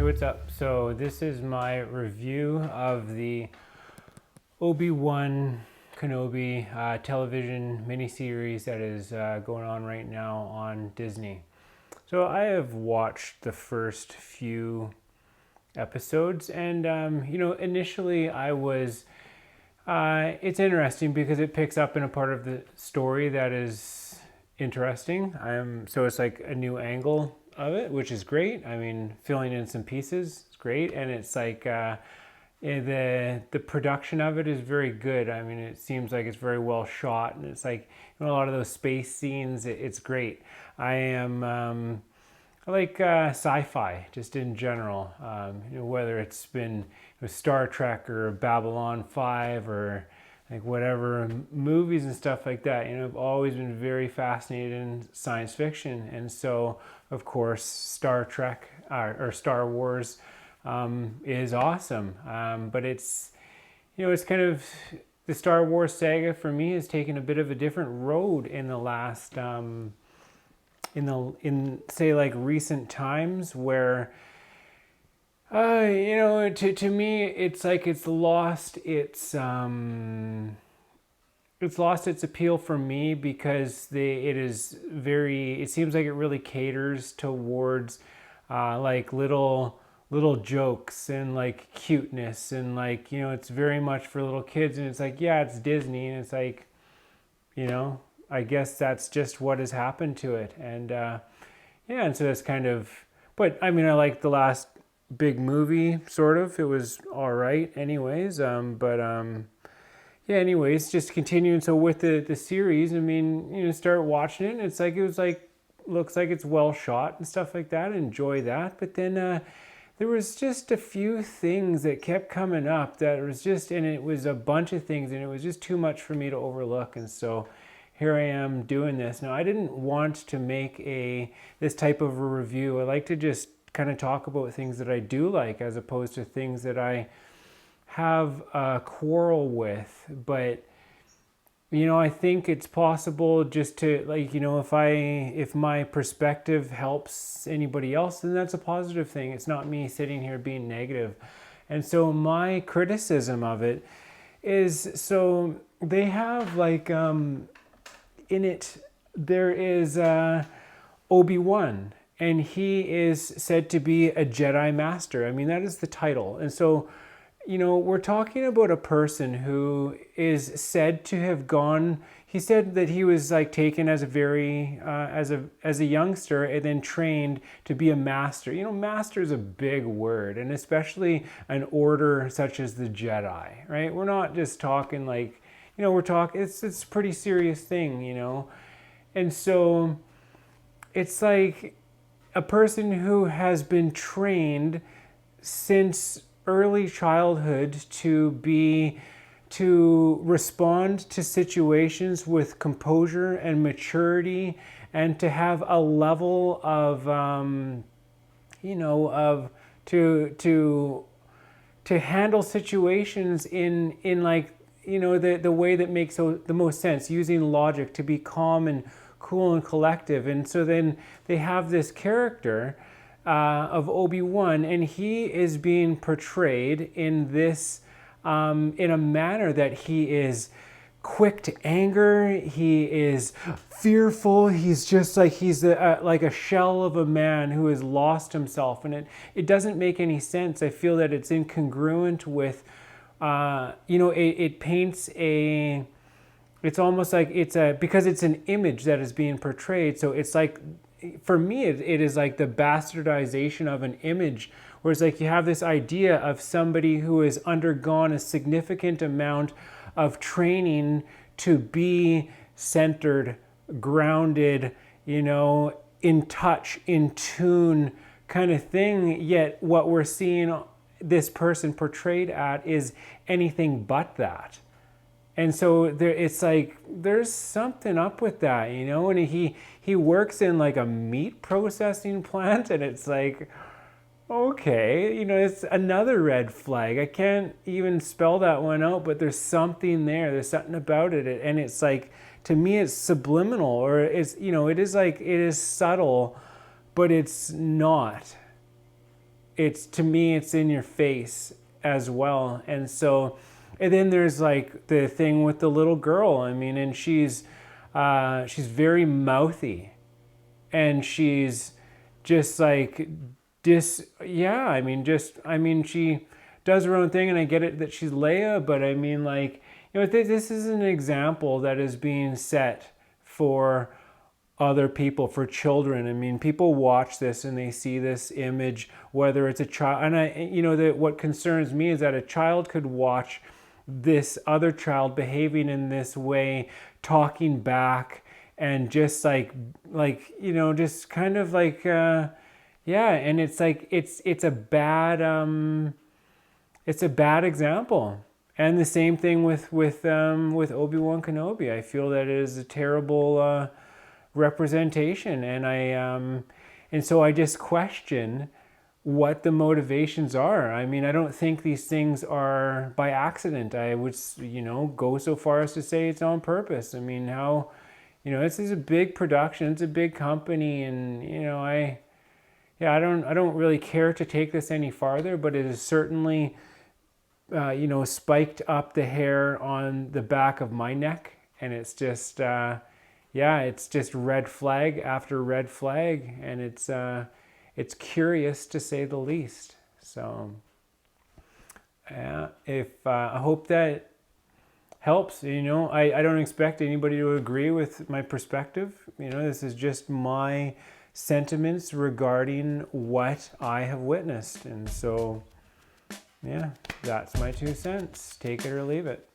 what's up? So this is my review of the Obi-Wan Kenobi television miniseries that is going on right now on Disney. So I have watched the first few episodes, and initially I was. It's interesting because it picks up in a part of the story that is interesting. So it's like a new angle of it, which is great. I mean, filling in some pieces is great, and it's like the production of it is very good. I mean, it seems like it's very well shot, and it's like a lot of those space scenes. It's great. I like sci-fi just in general. Whether it's been Star Trek or Babylon 5 or like whatever movies and stuff like that. I've always been very fascinated in science fiction, and so of course Star Trek or Star Wars is awesome. But it's kind of the Star Wars saga for me has taken a bit of a different road in the last in say like recent times where to me it's like it's lost its appeal for me because it seems like it really caters towards like little jokes and like cuteness, and like it's very much for little kids, and it's like, yeah, it's Disney, and it's like, I guess that's just what has happened to it. And and so that's kind of, but I mean, I like the last big movie, sort of. It was all right anyways. Anyways, just continuing. So with the series, I mean, start watching it, and it's like, looks like it's well shot and stuff like that. Enjoy that. But then there was just a few things that kept coming up and it was a bunch of things, and it was just too much for me to overlook. And so here I am doing this. Now, I didn't want to make this type of a review. I like to just kind of talk about things that I do like, as opposed to things that I have a quarrel with. But I think it's possible just to, like, if my perspective helps anybody else, then that's a positive thing. It's not me sitting here being negative. And so my criticism of it is, so they have like in it there is Obi-Wan, and he is said to be a Jedi Master. I mean, that is the title. And so we're talking about a person who is said to have gone. He said that he was like taken as as a youngster and then trained to be a master. Master is a big word, and especially an order such as the Jedi, right? We're not just talking like, we're talking. It's a pretty serious thing, and so it's like a person who has been trained since early childhood to respond to situations with composure and maturity, and to have a level of to handle situations in like the way that makes the most sense, using logic to be calm and cool and collective. And so then they have this character of Obi-Wan, and he is being portrayed in this in a manner that he is quick to anger, he is fearful, he's just like like a shell of a man who has lost himself, and it doesn't make any sense. I feel that it's incongruent with it paints it's almost like because it's an image that is being portrayed, so it's like, for me, it is like the bastardization of an image, where it's like you have this idea of somebody who has undergone a significant amount of training to be centered, grounded, in touch, in tune kind of thing. Yet what we're seeing this person portrayed at is anything but that. And so it's like there's something up with that, and he works in like a meat processing plant, and it's like, okay, it's another red flag. I can't even spell that one out, but there's something there. There's something about it, and it's like, to me, it's subliminal, or it is subtle, but it's not. it's, to me, it's in your face as well. And so, and then there's like the thing with the little girl. I mean, and she's very mouthy, and she's just like yeah, I mean, she does her own thing, and I get it that she's Leia, but I mean, like, this is an example that is being set for other people, for children. I mean, people watch this and they see this image, whether it's a child, and that what concerns me is that a child could watch this other child behaving in this way, talking back, and just just kind of like yeah, and it's like it's a bad example. And the same thing with Obi-Wan Kenobi. I feel that it is a terrible representation, and so I just question what the motivations are. I mean, I don't think these things are by accident. I would, go so far as to say it's on purpose. I mean, how, this is a big production, it's a big company, and I don't really care to take this any farther, but it is certainly spiked up the hair on the back of my neck, and it's just it's just red flag after red flag, and it's curious to say the least. So if I hope that helps. I don't expect anybody to agree with my perspective. This is just my sentiments regarding what I have witnessed, and so yeah, that's my 2 cents. Take it or leave it.